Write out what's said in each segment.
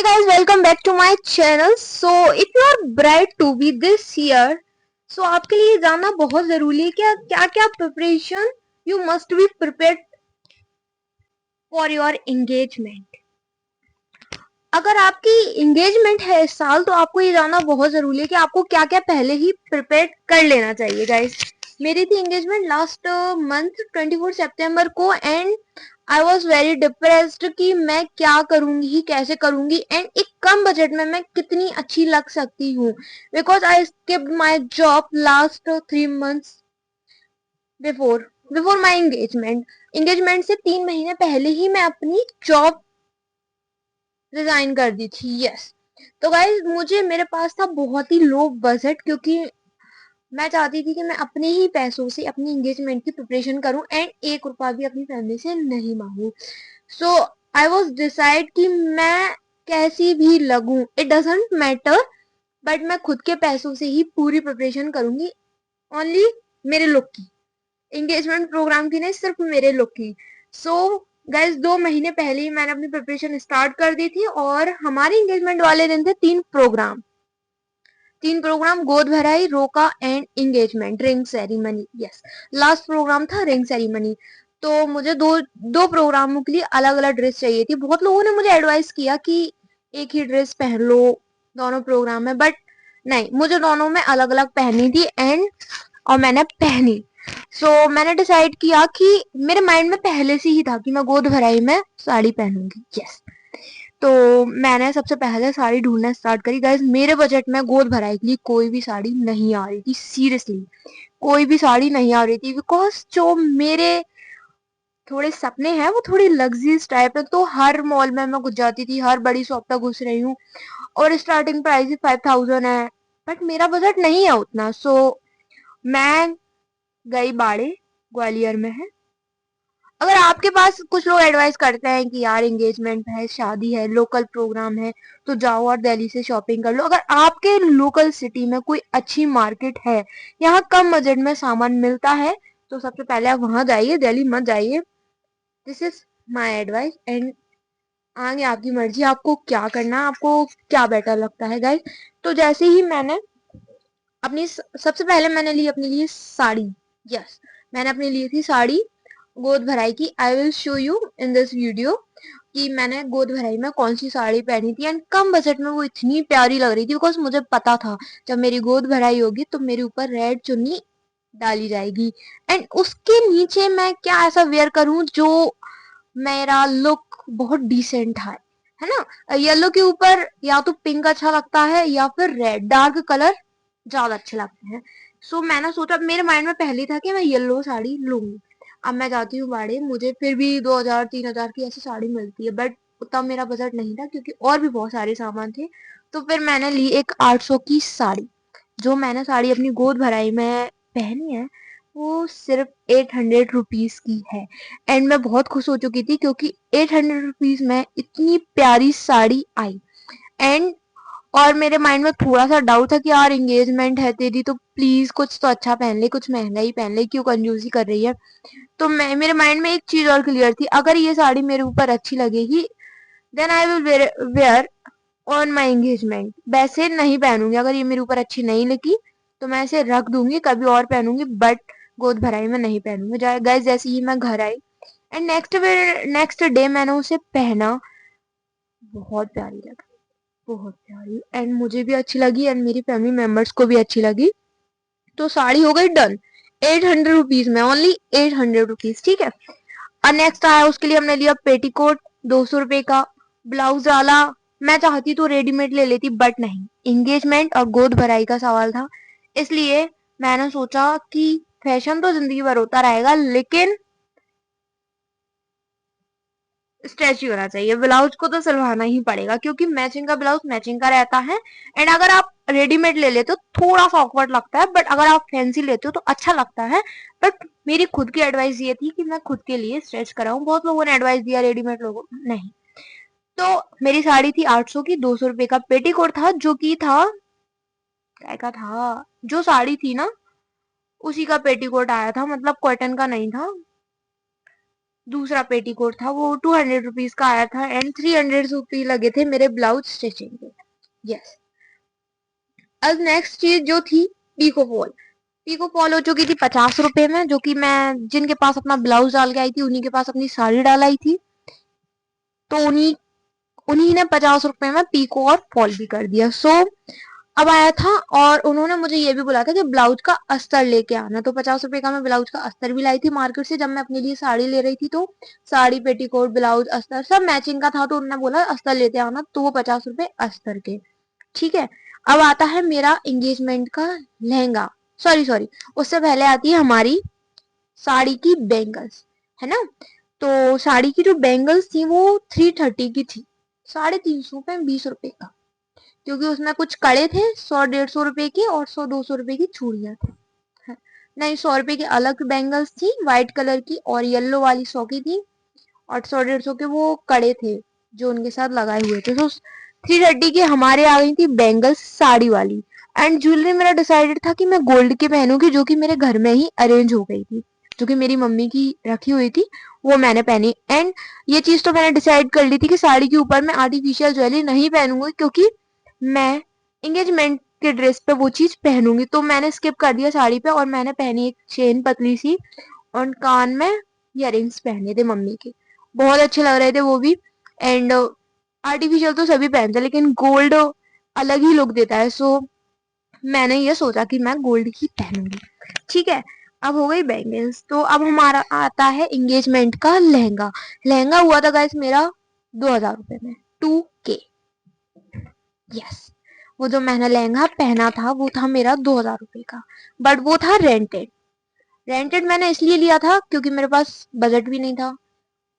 guys, welcome back to my channel. So if you are bride to be this year, so आपके लिए जानना बहुत जरूरी है कि क्या क्या preparation you must be prepared for your engagement. अगर आपकी एंगेजमेंट है इस साल तो आपको ये जानना बहुत जरूरी है कि आपको क्या क्या पहले ही प्रिपेयर कर लेना चाहिए। गाइस, मेरी थी एंगेजमेंट लास्ट मंथ 24 सितंबर को and I was very depressed कि मैं क्या करूंगी, कैसे करूंगी एंड एक कम बजट में मैं कितनी अच्छी लग सकती हूँ, because I skipped my job last 3 months before before my engagement से 3 महीने पहले ही मैं अपनी जॉब रिजाइन कर दी थी। यस, तो गाइज मुझे मेरे पास था बहुत ही लो बजट, क्योंकि मैं चाहती थी कि मैं अपने ही पैसों से अपनी एंगेजमेंट की प्रिपरेशन करूं एंड 1 रुपया भी अपनी फैमिली से नहीं मांगू। सो आई वॉज डिसाइड कि मैं कैसी भी लगूं, इट डजेंट मैटर, बट मैं खुद के पैसों से ही पूरी प्रिपरेशन करूंगी, ओनली मेरे लुक की, एंगेजमेंट प्रोग्राम की नहीं, सिर्फ मेरे लुक की। सो गाइज 2 महीने पहले ही मैंने अपनी प्रिपरेशन स्टार्ट कर दी थी और हमारे एंगेजमेंट वाले दिन थे 3 प्रोग्राम, गोद भराई, रोका and engagement, ring ceremony. Yes, last programme था रिंग सेरेमनी। तो मुझे दो दो प्रोग्रामों के लिए अलग अलग ड्रेस चाहिए थी। बहुत लोगों ने मुझे एडवाइस किया कि एक ही ड्रेस पहन लो दोनों प्रोग्राम में, बट नहीं, मुझे दोनों में अलग अलग पहनी थी एंड और मैंने पहनी। मैंने डिसाइड किया कि मेरे माइंड में पहले से ही था कि मैं गोद भराई में साड़ी पहनूंगी। यस, तो मैंने सबसे पहले साड़ी ढूंढना स्टार्ट करी। गाइस, मेरे बजट में गोद भराई के लिए कोई भी साड़ी नहीं आ रही थी, सीरियसली कोई भी साड़ी नहीं आ रही थी, बिकॉज जो मेरे थोड़े सपने हैं वो थोड़ी लग्जरीज टाइप है। तो हर मॉल में मैं घुस जाती थी, हर बड़ी शॉप तक घुस रही हूँ और स्टार्टिंग प्राइस ही 5000 है, बट मेरा बजट नहीं है उतना। मैं गई बाड़े, ग्वालियर में है। अगर आपके पास, कुछ लोग एडवाइस करते हैं कि यार एंगेजमेंट है, शादी है, लोकल प्रोग्राम है, तो जाओ और दिल्ली से शॉपिंग कर लो। अगर आपके लोकल सिटी में कोई अच्छी मार्केट है, यहाँ कम बजट में सामान मिलता है, तो सबसे पहले आप वहां जाइए, दिल्ली मत जाइए। This is my advice and आगे आपकी मर्जी, आपको क्या करना है, आपको क्या बेटर लगता है। गाइस, तो जैसे ही मैंने अपनी सबसे पहले मैंने ली अपने लिए साड़ी। यस, मैंने अपने लिए थी साड़ी गोद भराई की। I will show you in this video कि मैंने गोद भराई में कौन सी साड़ी पहनी थी एंड कम बजट में वो इतनी प्यारी लग रही थी, बिकॉज मुझे पता था जब मेरी गोद भराई होगी तो मेरे ऊपर रेड चुन्नी डाली जाएगी एंड उसके नीचे मैं क्या ऐसा वेयर करूं जो मेरा लुक बहुत डिसेंट है ना। येलो के ऊपर या तो पिंक अच्छा लगता है या फिर रेड, डार्क कलर ज्यादा अच्छे लगते हैं। मैंने सोचा, मेरे माइंड में पहले था कि मैं येलो साड़ी लूंगी। अब मैं जाती हूँ बाड़े, मुझे फिर भी 2000-3000 की ऐसी साड़ी मिलती है, बट उतना मेरा बजट नहीं था क्योंकि और भी बहुत सारे सामान थे। तो फिर मैंने ली एक 800 की साड़ी। जो मैंने साड़ी अपनी गोद भराई में पहनी है वो सिर्फ 800 रुपीज की है एंड मैं बहुत खुश हो चुकी थी क्योंकि 800 रुपीज में इतनी प्यारी साड़ी आई। एंड और मेरे माइंड में थोड़ा सा डाउट था कि यार एंगेजमेंट है तेरी तो प्लीज कुछ तो अच्छा पहन ले, कुछ महंगा ही पहन ले, क्यों कंजूसी कर रही है। तो मैं, मेरे माइंड में एक चीज और क्लियर थी, अगर ये साड़ी मेरे ऊपर अच्छी लगेगी then I will wear on my engagement. वैसे नहीं पहनूंगी, अगर ये मेरे ऊपर अच्छी नहीं लगी तो मैं इसे रख दूंगी, कभी और पहनूंगी, बट गोद भराई में नहीं पहनूंगी। गाइस, जैसे ही मैं घर आई एंड नेक्स्ट डे मैंने उसे पहना, बहुत प्यारी लगी, बहुत प्यारी, एंड मुझे भी अच्छी लगी एंड मेरी फैमिली मेंबर्स को भी अच्छी लगी। तो साड़ी हो गई डन 800 रुपीज में, ओनली 800 रुपीज, ठीक है। और नेक्स्ट आया, उसके लिए हमने लिया पेटीकोट 200 रुपए का, ब्लाउज डाला। मैं चाहती तो रेडीमेड ले लेती, बट नहीं, एंगेजमेंट और गोद भराई का सवाल था, इसलिए मैंने सोचा कि फैशन तो जिंदगी भर होता रहेगा लेकिन स्ट्रेच ही होना चाहिए, ब्लाउज को तो सिलवाना ही पड़ेगा क्योंकि मैचिंग का ब्लाउज मैचिंग का रहता है। एंड अगर आप रेडीमेड ले लेते हो थोड़ा सा ऑकवर्ड लगता है, बट अगर आप फैंसी लेते हो तो अच्छा लगता है। बट मेरी खुद की एडवाइस ये थी कि मैं खुद के लिए स्ट्रेच कराऊं। बहुत लोगों ने एडवाइस दिया रेडीमेड लोगों नहीं। तो मेरी साड़ी थी 800 की, 200 रुपए का पेटीकोट था जो कि था, क्या का था, जो साड़ी थी ना उसी का पेटीकोट आया था, मतलब कॉटन का नहीं था। दूसरा पेटीकोट था वो 200 रुपीज का आया था एंड 300 रुपीज लगे थे मेरे ब्लाउज स्टिचिंग के। यस। अब नेक्स्ट चीज जो थी पीको फॉल। पीको फॉल हो चुकी थी 50 रुपए में, जो कि मैं जिनके पास अपना ब्लाउज डाल के आई थी उन्हीं के पास अपनी साड़ी डाल आई थी, तो उन्हीं उन्हीं ने 50 रुपए में पीको और फॉल भी कर दिया। सो अब आया था और उन्होंने मुझे ये भी बोला था कि ब्लाउज का अस्तर लेके आना, तो 50 रुपए का मैं ब्लाउज का अस्तर भी लाई थी मार्केट से जब मैं अपने लिए साड़ी ले रही थी। तो साड़ी पेटीकोट ब्लाउज अस्तर सब मैचिंग का था, तो उन्होंने बोला अस्तर लेते आना, तो वो 50 रुपए अस्तर के। ठीक है। अब आता है मेरा एंगेजमेंट का लहंगा। सॉरी सॉरी, उससे पहले आती है हमारी साड़ी की बैंगल्स, है ना। तो साड़ी की जो बैंगल्स थी वो 330 की थी, 350 पे 20 रुपए का, क्योंकि उसमें कुछ कड़े थे 100-150 रुपए की और 100-200 रुपए की चूड़ियां थी। हाँ, नहीं 100 रुपए की अलग बैंगल्स थी व्हाइट कलर की और येलो वाली 100 की थी, और 100-150 के वो कड़े थे जो उनके साथ लगाए हुए थे। तो 330 की हमारे आ गई थी बैंगल्स साड़ी वाली। एंड ज्वेलरी मेरा डिसाइडेड था कि मैं गोल्ड की पहनूंगी, जो कि मेरे घर में ही अरेंज हो गई थी, जो कि मेरी मम्मी की रखी हुई थी, वो मैंने पहनी। एंड ये चीज तो मैंने डिसाइड कर ली थी कि साड़ी के ऊपर मैं आर्टिफिशियल ज्वेलरी नहीं पहनूंगी, क्योंकि मैं एंगेजमेंट के ड्रेस पे वो चीज पहनूंगी। तो मैंने स्किप कर दिया साड़ी पे और मैंने पहनी एक चेन पतली सी, और कान में इयररिंग्स पहने थे मम्मी के, बहुत अच्छे लग रहे थे वो भी। एंड आर्टिफिशियल तो सभी पहनते हैं लेकिन गोल्ड अलग ही लुक देता है, सो मैंने ये सोचा कि मैं गोल्ड ही पहनूंगी। ठीक है। अब हो गई बैंगल्स, तो अब हमारा आता है एंगेजमेंट का लहंगा। लहंगा हुआ था गाइस मेरा 2000 रुपए में, 2K। यस। वो जो मैंने लहंगा पहना था वो था मेरा 2000 रुपए का, बट वो था रेंटेड। रेंटेड मैंने इसलिए लिया था क्योंकि मेरे पास बजट भी नहीं था,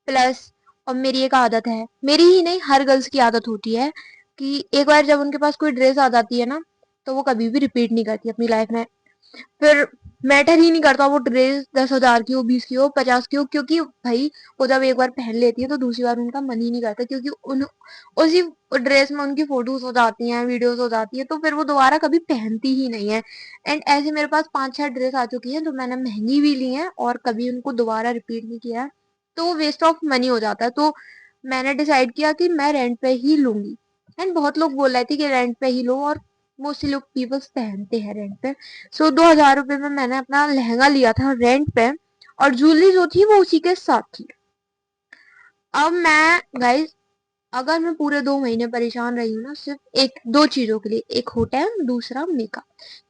प्लस और मेरी एक आदत है, मेरी ही नहीं हर गर्ल्स की आदत होती है, कि एक बार जब उनके पास कोई ड्रेस आ जाती है ना, तो वो कभी भी रिपीट नहीं करती अपनी लाइफ में। फिर मैटर ही नहीं करता वो ड्रेस 10,000 की हो, 20 की हो, 50 की हो, क्योंकि भाई वो जब एक बार पहन लेती है तो दूसरी बार उनका मन ही नहीं करता, क्योंकि उन उसी ड्रेस में उनकी फोटोज हो जाती हैं, वीडियोस हो जाती है, तो फिर वो दोबारा कभी पहनती ही नहीं है। एंड ऐसे मेरे पास 5-6 ड्रेस आ चुकी हैं जो मैंने महंगी भी ली हैं और कभी उनको दोबारा रिपीट नहीं किया है, तो वो वेस्ट ऑफ मनी हो जाता है। तो मैंने डिसाइड किया कि मैं रेंट पे ही लूंगी। एंड बहुत लोग बोल रहे थे कि रेंट पे ही लो, और मोस्टली लोग पीपल्स पहनते हैं रेंट पे। सो 2000 रुपए में मैंने अपना लहंगा लिया था रेंट पे, और ज्वेलरी जो थी वो उसी के साथ थी। अब मैं गाइस, अगर मैं पूरे 2 महीने परेशान रही हूँ ना सिर्फ एक दो चीजों के लिए, एक होटल दूसरा मेकअप,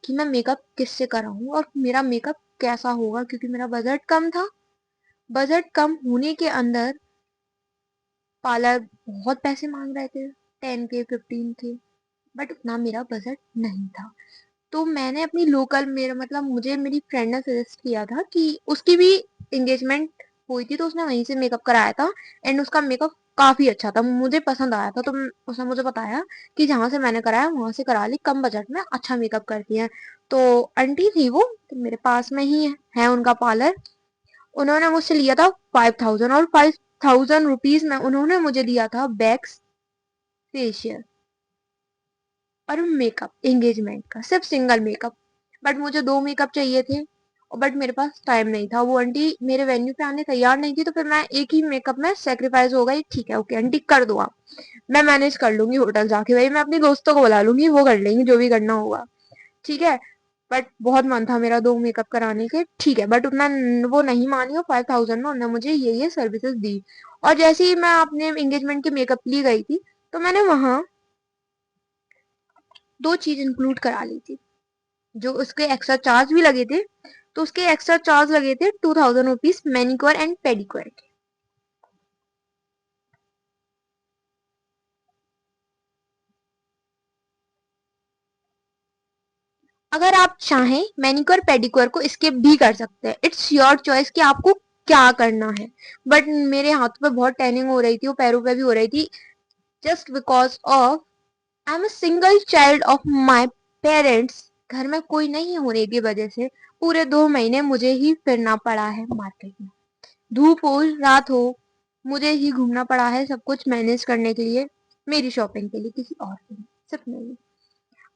कि मैं मेकअप किससे कराऊं और मेरा मेकअप कैसा होगा, क्योंकि मेरा बजट कम था। बजट कम होने के अंदर पार्लर बहुत पैसे मांग रहे थे, 10K 15K, बट उतना मेरा बजट नहीं था। तो मैंने अपनी लोकल, मेरा मतलब मुझे मेरी फ्रेंड ने सजेस्ट किया था कि उसकी भी एंगेजमेंट हुई थी, तो उसने वहीं से मेकअप कराया था। एंड उसका मेकअप काफी अच्छा था, मुझे पसंद आया था, तो उसने मुझे बताया कि जहाँ से मैंने कराया वहां से करा ली, कम बजट में अच्छा मेकअप करती हैं। तो आंटी थी वो, तो मेरे पास में ही है उनका पार्लर। उन्होंने मुझसे लिया था 5000, और 5000 रुपीज में उन्होंने मुझे दिया था बैक्स, फेशियल और मेकअप एंगेजमेंट का, सिर्फ सिंगल मेकअप। बट मुझे 2 मेकअप चाहिए थे, और बट मेरे पास टाइम नहीं था, वो आंटी मेरे वेन्यू पे आने तैयार नहीं थी, तो फिर मैं एक ही मेकअप में सेक्रीफाइस हो गई। ठीक है ओके आंटी कर दो आप, मैं मैनेज कर लूंगी होटल जाके, भाई मैं अपनी दोस्तों को बुला लूंगी, वो कर लेंगी जो भी करना होगा। ठीक है। बट बहुत मन था मेरा 2 मेकअप कराने के, ठीक है, बट उतना वो नहीं मानी, और 5000 में उन्होंने मुझे ये सर्विसेज दी। और जैसे ही मैं अपने एंगेजमेंट के मेकअप लिए गई थी, तो मैंने वहां दो चीज इंक्लूड करा ली थी, जो उसके एक्स्ट्रा चार्ज भी लगे थे। तो उसके एक्स्ट्रा चार्ज लगे थे 2000 रुपीज मैनिक्योर एंड पेडिक्योर के। अगर आप चाहें मैनिक्योर पेडिक्योर को स्किप भी कर सकते हैं, इट्स योर चॉइस कि आपको क्या करना है। बट मेरे हाथ पे बहुत टैनिंग हो रही थी, वो पैरों पे भी हो रही थी, just because of I am a single child of my parents. घर में कोई नहीं होने की वजह से पूरे 2 महीने मुझे ही फिरना पड़ा है मार्केट में, धूप हो रात हो, मुझे ही घूमना पड़ा है सब कुछ मैनेज करने के लिए, मेरी शॉपिंग के लिए, किसी और के लिए सिर्फ मेरी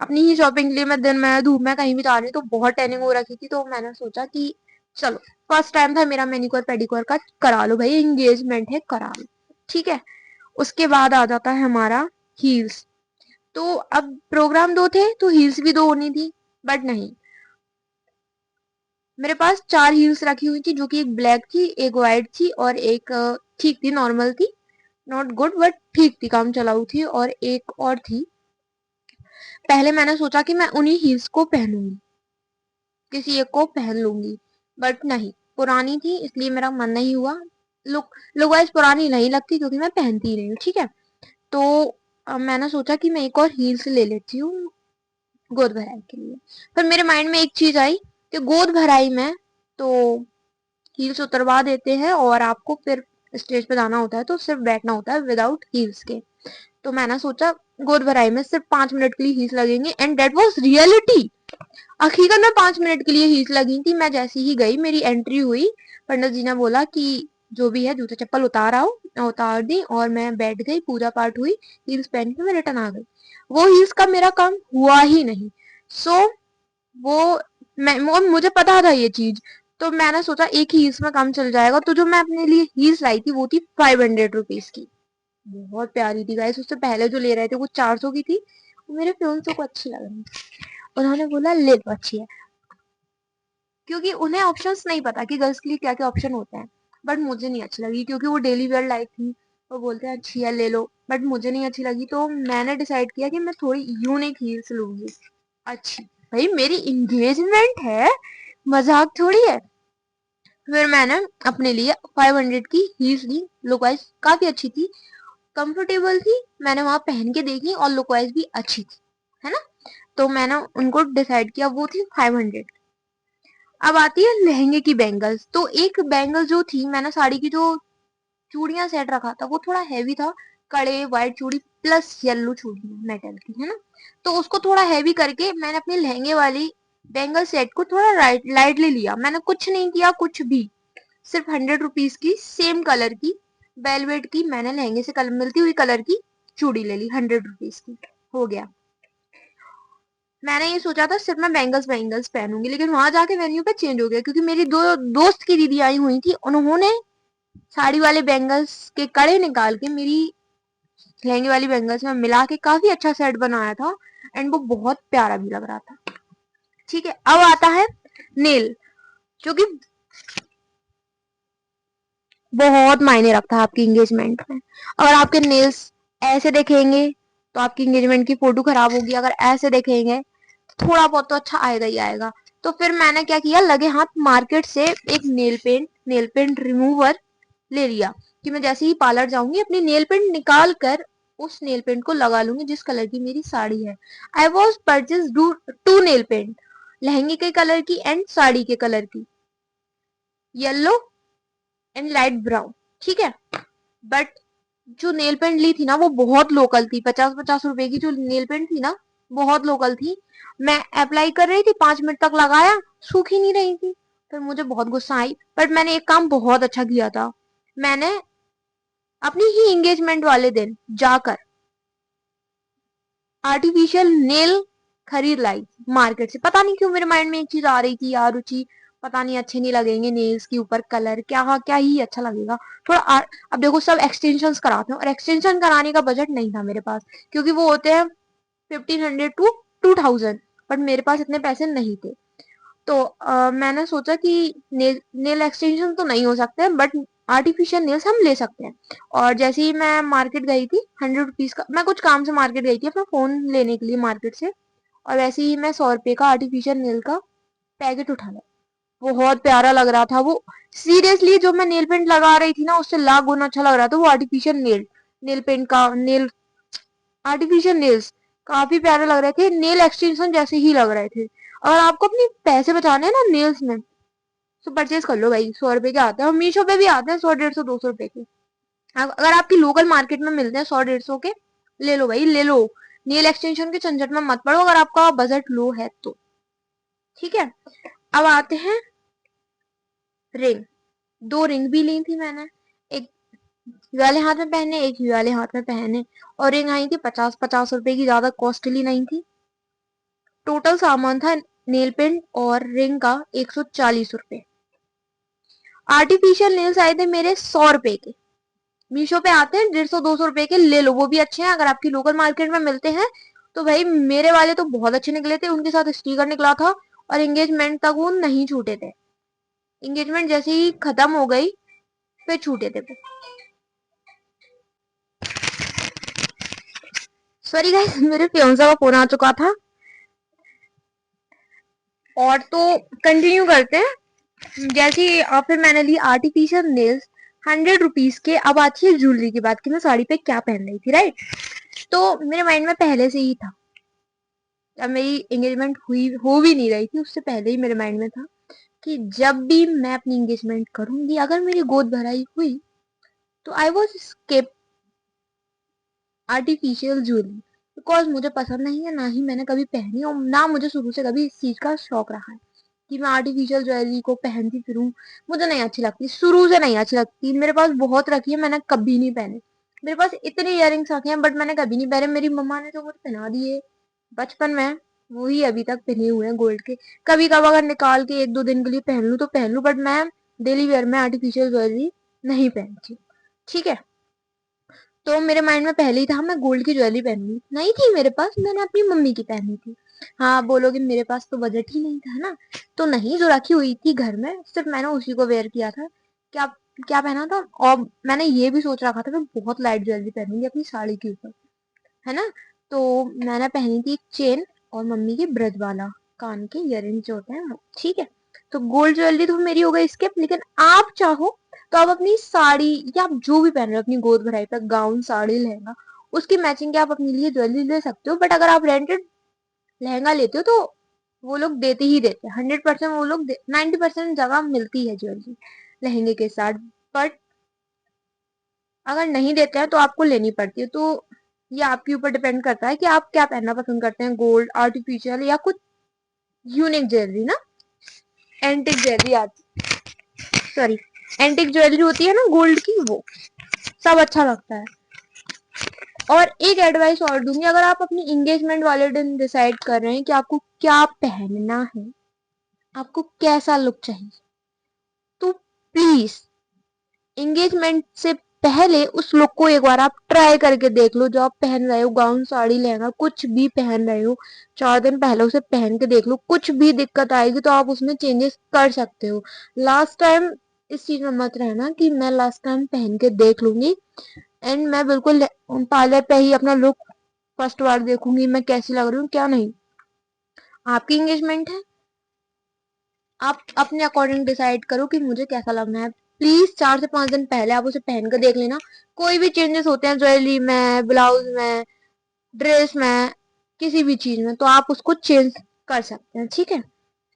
अपनी ही शॉपिंग के लिए। मैं दिन में धूप में कहीं भी जा रही हूँ तो बहुत टैनिंग हो रखी थी, तो मैंने सोचा कि चलो, फर्स्ट टाइम था मेरा मैनिक्योर पेडिक्योर का, करा लो भाई, एंगेजमेंट है, करा लो, ठीक है। उसके बाद आ जाता है हमारा हील्स। तो अब प्रोग्राम दो थे तो हील्स भी दो होनी थी, बट नहीं, मेरे पास 4 हील्स रखी हुई थी, जो कि एक ब्लैक थी, एक व्हाइट थी, और एक ठीक थी, नॉर्मल थी, नॉट गुड बट ठीक थी, काम चलाऊ थी, और एक और थी। पहले मैंने सोचा कि मैं उन्हीं हील्स को पहनूंगी, किसी एक को पहन लूंगी, बट नहीं, पुरानी थी इसलिए मेरा मन नहीं हुआ। लुक वाइज पुरानी नहीं लगती क्योंकि मैं पहनती ही नहीं हूँ, ठीक है। तो मैंने सोचा कि मैं एक और हील्स ले लेती हूँ गोद भराई के लिए। पर मेरे माइंड में एक चीज आई कि गोद भराई में तो हील्स उतरवा देते हैं और आपको फिर स्टेज पे जाना होता है तो सिर्फ बैठना होता है विदाउट हील्स के। तो मैंने सोचा गोद भराई में सिर्फ 5 मिनट के लिए हील्स लगेंगे, एंड डेट वॉज रियलिटी। हकीकत में 5 मिनट के लिए हील्स लगी थी। मैं जैसे ही गई, मेरी एंट्री हुई, पंडित जी ने बोला कि जो भी है जूते चप्पल उतार आओ, मैं उतार दी और मैं बैठ गई, पूजा पाठ हुई, हील्स पहन के मैं रिटर्न आ गई। वो हील्स का मेरा काम हुआ ही नहीं। सो वो मुझे पता था ये चीज, तो मैंने सोचा एक ही हील्स में काम चल जाएगा। तो जो मैं अपने लिए हील्स लाई थी वो थी 500 रुपीज की, बहुत प्यारी थी गाइस। उससे पहले जो ले रहे थे वो 400 की थी, वो मेरे फियांसे को अच्छी लग रही, उन्होंने बोला ले लो अच्छी है, क्योंकि उन्हें ऑप्शंस नहीं पता कि गर्ल्स के लिए क्या क्या ऑप्शन होते हैं। बट मुझे नहीं अच्छी लगी क्योंकि वो डेली वेयर लाइक थी, वो बोलते हैं अच्छी है ले लो, बट मुझे नहीं अच्छी लगी। तो मैंने डिसाइड किया कि मैं थोड़ी यूनिक हील्स लूंगी अच्छी, भाई मेरी इंगेजमेंट है, मजाक थोड़ी है। फिर मैंने अपने लिए 500 की हील्स ली, लुक वाइज काफी अच्छी थी, कंफर्टेबल थी, मैंने वहां पहन के देखी और लुक वाइज भी अच्छी थी, है ना। तो मैंने उनको डिसाइड किया, वो थी 500। अब आती है लहंगे की बैंगल्स। तो एक बैंगल जो थी, मैंने साड़ी की जो चूड़ियां सेट रखा था वो थोड़ा हैवी था, कड़े व्हाइट चूड़ी प्लस येलो चूड़ी मेटल की, है ना। तो उसको थोड़ा हैवी करके मैंने अपने लहंगे वाली बैंगल सेट को थोड़ा लाइटली लिया, मैंने कुछ नहीं किया कुछ भी, सिर्फ 100 रुपीज की सेम कलर की वेलवेट की, मैंने लहंगे से कलर मिलती हुई कलर की चूड़ी ले ली 100 रुपीज की, हो गया। मैंने ये सोचा था सिर्फ मैं बैंगल्स बैंगल्स पहनूंगी, लेकिन वहां जाके वेन्यू पे चेंज हो गया क्योंकि मेरी दो दोस्त की दीदी आई हुई थी, उन्होंने साड़ी वाले बैंगल्स के कड़े निकाल के मेरी लहंगे वाली बैंगल्स में मिला के काफी अच्छा सेट बनाया था, एंड वो बहुत प्यारा भी लग रहा था, ठीक है। अब आता है नेल, जो कि बहुत मायने रखता है आपकी एंगेजमेंट में। अगर आपके नेल्स ऐसे दिखेंगे तो आपकी एंगेजमेंट की फोटो खराब होगी, अगर ऐसे दिखेंगे तो थोड़ा बहुत तो अच्छा आएगा ही आएगा। तो फिर मैंने क्या किया, लगे हाथ मार्केट से एक नेल पेंट रिमूवर ले लिया, कि मैं जैसे ही पार्लर जाऊंगी अपनी नेल पेंट निकाल कर उस नेल पेंट को लगा लूंगी जिस कलर की मेरी साड़ी है। I was purchase to nail paint, लहंगे के कलर की एंड साड़ी के कलर की, येलो एंड लाइट ब्राउन, ठीक है। बट जो नेल पेंट ली थी ना वो बहुत लोकल थी, 50-50 रुपए की जो नेल पेंट थी ना, बहुत लोकल थी। मैं अप्लाई कर रही थी, 5 मिनट तक लगाया, सूख ही नहीं रही थी। फिर मुझे बहुत गुस्सा आई, बट मैंने एक काम बहुत अच्छा किया था, मैंने अपनी ही एंगेजमेंट वाले दिन जाकर आर्टिफिशियल नेल खरीद लाई मार्केट से। पता नहीं क्यों मेरे माइंड में एक चीज आ रही थी यार, रुचि पता नहीं अच्छे नहीं लगेंगे नेल्स के ऊपर कलर, क्या हाँ क्या ही अच्छा लगेगा थोड़ा अब देखो सब एक्सटेंशन कराते हैं और एक्सटेंशन कराने का बजट नहीं था मेरे पास, क्योंकि वो होते हैं 1500 to 2000, बट मेरे पास इतने पैसे नहीं थे। तो मैंने सोचा कि नेल एक्सटेंशन तो नहीं हो सकते बट आर्टिफिशियल नेल्स हम ले सकते हैं। और जैसे ही मैं मार्केट गई थी, 100 रुपीज का, मैं कुछ काम से मार्केट गई थी अपना फोन लेने के लिए मार्केट से, और वैसे ही मैं 100 रुपए का आर्टिफिशियल नेल का पैकेट उठा लिया। बहुत प्यारा लग रहा था वो, सीरियसली जो मैं नेल पेंट लगा रही थी ना उससे लाख गुना अच्छा लग रहा था वो आर्टिफिशियल नेल नेल पेंट का नेल आर्टिफिशियल नेल्स काफी प्यारे लग रहे थे, नेल एक्सटेंशन जैसे ही लग रहे थे। अगर आपको अपने पैसे बचाने हैं ना नेल्स में, तो परचेज कर लो भाई, 100 रुपए के आते हैं, और मीशो पे भी आते हैं 100, 150, 200 रुपए के। अगर आपकी लोकल मार्केट में मिलते हैं 100, 150 के, ले लो भाई ले लो, नेल एक्सटेंशन के झंझट में मत पड़ो अगर आपका बजट लो है तो, ठीक है। अब आते हैं रिंग। दो रिंग भी ली थी मैंने, एक ये वाले हाथ में पहने, एक ये वाले हाथ में पहने, और रिंग आई थी 50-50 रुपए की, ज्यादा कॉस्टली नहीं थी। टोटल सामान था नेल पेंट और रिंग का 140 रुपए, आर्टिफिशियल नेल्स आए थे मेरे 100 रुपए के। मीशो पे आते हैं 150-200 रुपए के, ले लो, वो भी अच्छे हैं। अगर आपकी लोकल मार्केट में मिलते हैं तो भाई मेरे वाले तो बहुत अच्छे निकले थे, उनके साथ स्टिकर निकला था और एंगेजमेंट तक वो नहीं छूटे थे। एंगेजमेंट जैसे ही खत्म हो गई फिर छूटे थे वो। सॉरी गाइस, मेरे फियांसे का फोन आ चुका था। और तो कंटिन्यू करते हैं। जैसे फिर मैंने ली आर्टिफिशियल नेल्स 100 रुपीज के। अब आती है ज्वेलरी की बात कि मैं साड़ी पे क्या पहन रही थी, राइट। तो मेरे माइंड में पहले से ही था, जब मेरी एंगेजमेंट हुई हो भी नहीं रही थी उससे पहले ही मेरे माइंड में था कि जब भी मैं अपनी एंगेजमेंट करूंगी, अगर मेरी गोद भराई हुई तो I was skip artificial jewellery, because मुझे पसंद नहीं है, ना ही मैंने कभी पहनी और ना मुझे शुरू से कभी इस चीज का शौक रहा है कि मैं आर्टिफिशियल ज्वेलरी को पहनती फिरूं। मुझे नहीं अच्छी लगती, शुरू से नहीं अच्छी लगती। मेरे पास बहुत रखी है, मैंने कभी नहीं पहने। मेरे पास इतने इयररिंग्स रखे हैं बट मैंने कभी नहीं पहने। मेरी मम्मा ने जो मुझे पहना दिए बचपन में वही अभी तक पहने हुए हैं गोल्ड के। कभी कभी अगर निकाल के 1-2 दिन के लिए पहन लूं तो पहन लूं, बट मैं डेली वेयर में आर्टिफिशियल ज्वेलरी नहीं पहनती। ठीक है। तो मेरे माइंड में पहले ही था मैं गोल्ड की ज्वेलरी पहनूंगी, नहीं थी मेरे पास, मैंने अपनी मम्मी की पहनी थी। हाँ बोलोगे मेरे पास तो बजट ही नहीं था ना, तो नहीं, जो रखी हुई थी घर में सिर्फ मैंने उसी को वेयर किया था। क्या क्या पहना था, और मैंने ये भी सोच रखा था मैं बहुत लाइट ज्वेलरी पहनूंगी अपनी साड़ी के ऊपर, है ना। तो मैंने पहनी थी चेन और मम्मी की ब्रजवाला कान के इयररिंग्स जो होते हैं वो, ठीक है। तो गोल्ड ज्वेलरी तो मेरी हो गई स्किप, लेकिन आप चाहो तो आप अपनी साड़ी या आप जो भी पहन रहे हो अपनी गोद भराई पर, गाउन, साड़ी, लहंगा, उसकी मैचिंग के आप अपने लिए ज्वेलरी ले सकते हो। बट अगर आप रेंटेड लहंगा लेते हो तो वो लोग देते ही देते हैं 100%, वो लोग 90% जगह मिलती है ज्वेलरी लहंगे के साथ। बट अगर नहीं देते हैं तो आपको लेनी पड़ती है। तो ये आपके ऊपर डिपेंड करता है कि आप क्या पहनना पसंद करते हैं, गोल्ड, आर्टिफिशियल या कुछ यूनिक ज्वेलरी ना। एंटिक ज्वेलरी आती, सॉरी, एंटिक ज्वेलरी होती है ना गोल्ड की, वो सब अच्छा लगता है। और एक एडवाइस और दूंगी, अगर आप अपनी एंगेजमेंट वाले दिन डिसाइड कर रहे हैं कि आपको क्या पहनना है, आपको कैसा लुक चाहिए, तो प्लीज एंगेजमेंट से पहले उस लुक को एक बार आप ट्राई करके देख लो। जो आप पहन रहे हो, गाउन, साड़ी, लहंगा, कुछ भी पहन रहे हो, 4 दिन पहले उसे पहन के देख लो। कुछ भी दिक्कत आएगी तो आप उसमें चेंजेस कर सकते हो। लास्ट टाइम इस चीज में मत रहना कि मैं लास्ट टाइम पहन के देख लूंगी एंड मैं बिल्कुल पार्लर पे ही अपना लुक फर्स्ट बार देखूंगी मैं कैसी लग रही हूँ क्या नहीं। आपकी एंगेजमेंट है, आप अपने अकॉर्डिंग डिसाइड करो कि मुझे कैसा लगना है। प्लीज 4 से 5 दिन पहले आप उसे पहन कर देख लेना। कोई भी चेंजेस होते हैं ज्वेलरी में, ब्लाउज में, ड्रेस में, किसी भी चीज में, तो आप उसको चेंज कर सकते हैं, ठीक है।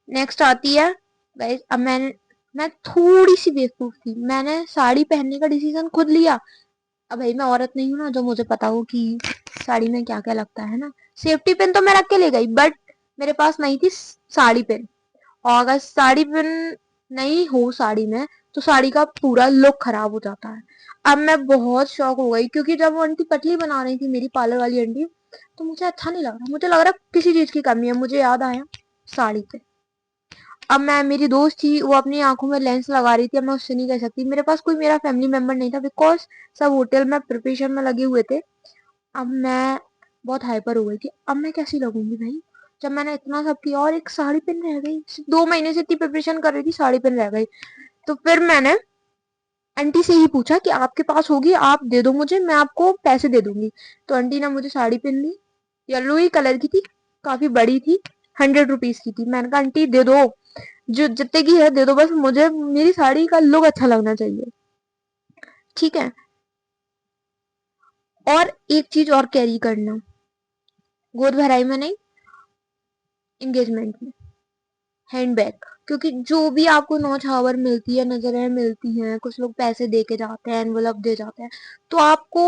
नेक्स्ट आती है गाइस, अब मैं थोड़ी सी बेवकूफ थी, मैंने साड़ी पहनने का डिसीजन खुद लिया। अब भाई मैं औरत नहीं हूँ ना जो मुझे पता हो कि साड़ी में क्या क्या लगता है ना। सेफ्टी पिन तो मैं रख के ले गई बट मेरे पास नहीं थी साड़ी पिन। और अगर साड़ी पिन नहीं हो साड़ी में तो साड़ी का पूरा लुक खराब हो जाता है। अब मैं बहुत शॉक हो गई क्योंकि जब वो आंटी पतली बना रही थी, मेरी पार्लर वाली आंटी, तो मुझे अच्छा नहीं लग रहा, मुझे लग रहा किसी चीज की कमी है। मुझे याद आया साड़ी पे। अब मैं, मेरी दोस्त थी वो अपनी आंखों में लेंस लगा रही थी, अब मैं उससे नहीं कह सकती। मेरे पास कोई मेरा फैमिली मेंबर नहीं था बिकॉज सब होटल में प्रिपरेशन में लगे हुए थे। अब मैं बहुत हाइपर हो गई थी, अब मैं कैसी लगूंगी भाई जब मैंने इतना सब किया और एक साड़ी पिन रह गई। 2 महीने से इतनी प्रिपरेशन कर रही थी, साड़ी पिन रह गई। तो फिर मैंने आंटी से ही पूछा कि आपके पास होगी, आप दे दो मुझे, मैं आपको पैसे दे दूंगी। तो आंटी ने मुझे साड़ी पिन दी, येलो ही कलर की थी, काफी बड़ी थी, 100 रुपीज की थी। मैंने कहा आंटी दे दो, जो जितने की है दे दो, बस मुझे मेरी साड़ी का लुक अच्छा लगना चाहिए, ठीक है। और एक चीज और कैरी करना, गोद भराई में नहीं, एंगेजमेंट में हैंडबैग। क्योंकि जो भी आपको नौछावर मिलती है, नजरें मिलती हैं, कुछ लोग पैसे दे के जाते हैं, एनवलप दे जाते हैं, तो आपको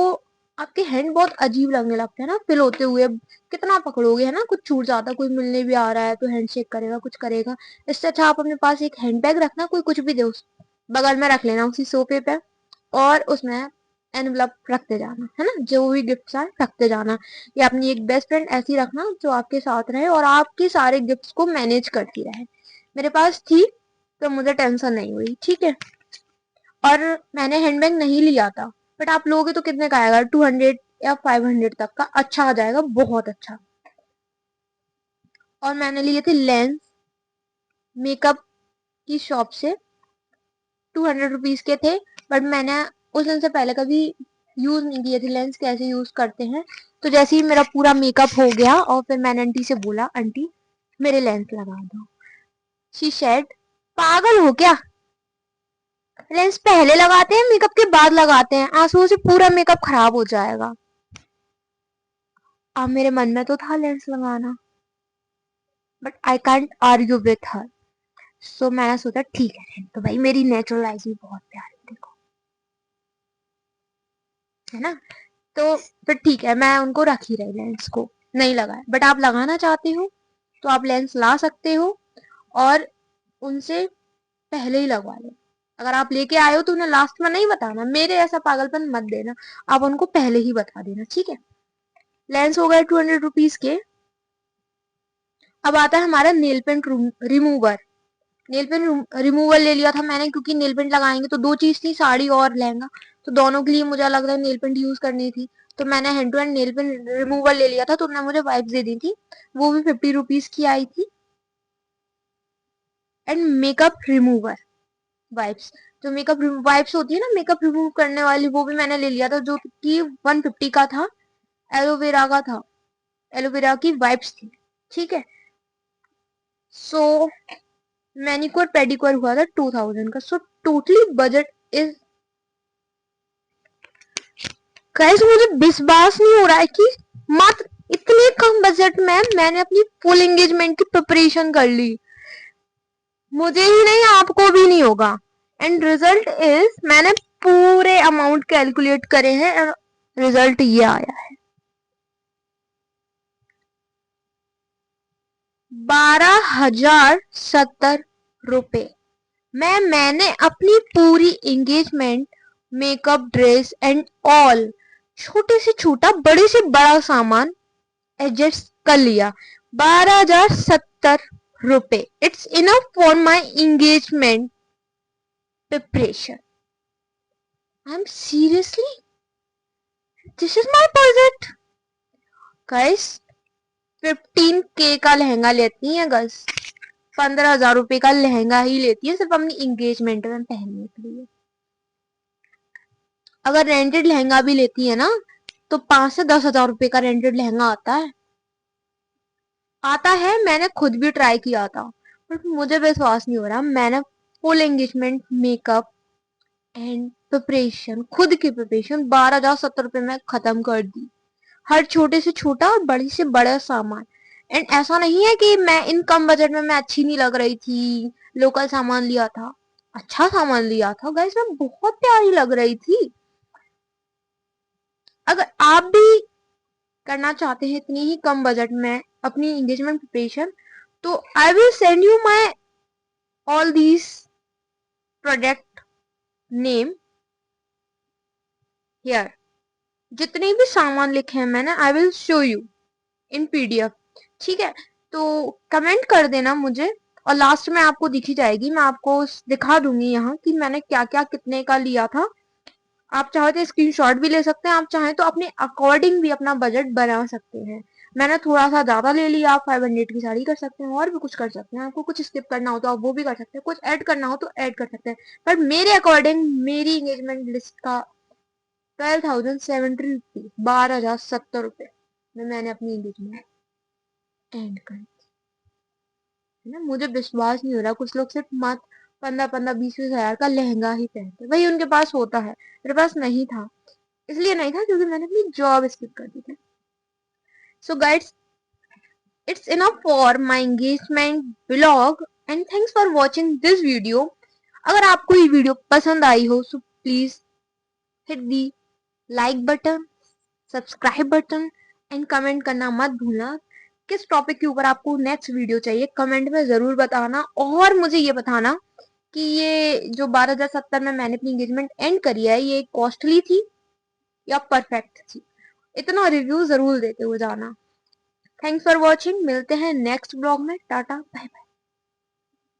आपके हैंड बहुत अजीब लगने लगते हैं ना फिल होते हुए। कितना पकड़ोगे, है ना, कुछ छूट जाता, कोई मिलने भी आ रहा है तो हैंडशेक करेगा, कुछ करेगा। इससे अच्छा आप अपने पास एक हैंडबैग रखना, कोई कुछ भी दे उस बगल में रख लेना उसी सोफे पे, और उसमें एनवलप रखते जाना, है ना, जो भी गिफ्ट आए रखते जाना। या अपनी एक बेस्ट फ्रेंड ऐसी रखना जो आपके साथ रहे और आपके सारे गिफ्ट्स को मैनेज करती रहे। मेरे पास थी तो मुझे टेंशन नहीं हुई, ठीक है। और मैंने हैंडबैग नहीं लिया था, बट आप लोगे तो कितने का आएगा, 200 या 500 तक का अच्छा आ जाएगा, बहुत अच्छा। और मैंने लिए थे लेंस मेकअप की शॉप से, 200 रुपीज के थे, बट मैंने उस दिन से पहले कभी यूज नहीं किए थे लेंस, कैसे यूज करते हैं। तो जैसे ही मेरा पूरा मेकअप हो गया और फिर मैंने आंटी से बोला, आंटी मेरे लेंस लगा दो। शी सेड, पागल हो क्या, लेंस पहले लगाते हैं मेकअप के बाद लगाते हैं, आंसुओं से पूरा मेकअप खराब हो जाएगा। अब मेरे मन में तो था लेंस लगाना, but I can't argue with her. So मैंने सोचा ठीक है, तो भाई मेरी नेचुरल आईज भी बहुत प्यारी देखो, है ना। तो फिर ठीक है, मैं उनको रख ही रही लेंस को, नहीं लगाया। बट आप लगाना चाहते हो तो आप लेंस ला सकते हो और उनसे पहले ही लगवा लो। अगर आप लेके आए हो तो उन्हें लास्ट में नहीं बताना, मेरे ऐसा पागलपन मत देना, आप उनको पहले ही बता देना, ठीक है। लेंस हो गए 200 रुपीज के। अब आता है हमारा nail paint remover. Nail paint remover ले लिया था मैंने, क्योंकि नेल पेंट लगाएंगे तो दो चीज थी, साड़ी और लहंगा, तो दोनों के लिए मुझे लग रहा है नेल पेंट यूज करनी थी। तो मैंने hand to hand nail paint remover ले लिया था, तो उन्होंने मुझे वाइप्स दे दी थी, वो भी 50 रुपीज की आई थी। एंड मेकअप रिमूवर वाइप्स, जो मेकअप वाइप्स होती है ना मेकअप रिमूव करने वाली, वो भी मैंने ले लिया था, जो कि 150 का था, एलोवेरा का था, एलोवेरा की वाइप्स थी, ठीक है। सो मैनिक्योर पेडिक्योर हुआ था 2000 का। So totally budget is, guys मुझे विश्वास नहीं हो रहा है कि मात्र इतने कम बजट में मैंने अपनी फुल एंगेजमेंट की प्रिपरेशन कर ली। मुझे ही नहीं, आपको भी नहीं होगा। एंड रिजल्ट इज, मैंने पूरे अमाउंट कैलकुलेट करे हैं और रिजल्ट ये आया है, 12,070 रुपए में मैंने अपनी पूरी engagement makeup dress and all, छोटे से छोटा बड़े से बड़ा सामान एडजस्ट कर लिया। 12,070 रुपए, it's enough for my engagement preparation. I am seriously, this is my budget guys. 15K का लहंगा लेती है गर्ल्स, 15,000 रुपए का लहंगा ही लेती है सिर्फ अपनी एंगेजमेंट में पहनने के लिए। अगर रेंटेड लहंगा भी लेती है ना, तो 5 से 10 हजार रुपए का रेंटेड लहंगा आता है, आता है। मैंने खुद भी ट्राई किया था, बट मुझे विश्वास नहीं हो रहा। मैंने full engagement makeup and preparation, खुद की प्रिपरेशन 12,070 रुपए में खत्म कर दी, हर छोटे से छोटा और बड़ी से बड़ा सामान। एंड ऐसा नहीं है कि मैं इन कम बजट में मैं अच्छी नहीं लग रही थी, लोकल सामान लिया था, अच्छा सामान लिया था गाइस, मैं बहुत प्यारी लग रही थी। अगर आप भी करना चाहते हैं इतनी ही कम बजट में अपनी एंगेजमेंट प्रिपरेशन, तो I will send you my all these product name here. जितने भी सामान लिखे हैं मैंने, I will show you in PDF, ठीक है। तो कमेंट कर देना मुझे, और लास्ट में आपको दिखी जाएगी, मैं आपको दिखा दूंगी यहाँ कि मैंने क्या क्या कितने का लिया था। आप चाहे तो स्क्रीनशॉट भी ले सकते हैं, आप चाहें तो अपने अकॉर्डिंग भी अपना बजट बना सकते हैं। मैंने थोड़ा सा ज्यादा ले लिया, आप 500 की साड़ी कर सकते हैं, और भी कुछ कर सकते हैं, आपको कुछ स्किप करना हो तो आप वो भी कर सकते हैं, कुछ ऐड करना हो तो ऐड कर सकते हैं। पर मेरे अकॉर्डिंग मेरी एंगेजमेंट लिस्ट का 12,070 रुपीज, 12,070 रुपए में मैंने अपनी एंगेजमेंट एंड कर, है ना। मुझे विश्वास नहीं हो रहा, कुछ लोग सिर्फ मात्र 15-15, 20-20 हजार का लहंगा ही पहनते, वही उनके पास होता है, मेरे पास नहीं था। इसलिए नहीं था क्योंकि मैंने अपनी जॉब स्किप कर दी थी। So guides, it's enough for my engagement vlog, and thanks for watching this video. अगर आपको ये वीडियो पसंद आई हो, so please hit the like button, subscribe button, and comment करना मत भूलना किस टॉपिक के ऊपर आपको नेक्स्ट वीडियो चाहिए, कमेंट में जरूर बताना। और मुझे ये बताना कि ये जो 12,070 में मैंने अपनी एंगेजमेंट एंड करी है, ये कॉस्टली थी या परफेक्ट थी, इतना रिव्यू जरूर देते हुए जाना। थैंक्स फॉर वॉचिंग, मिलते हैं नेक्स्ट ब्लॉग में, टाटा बाय बाय।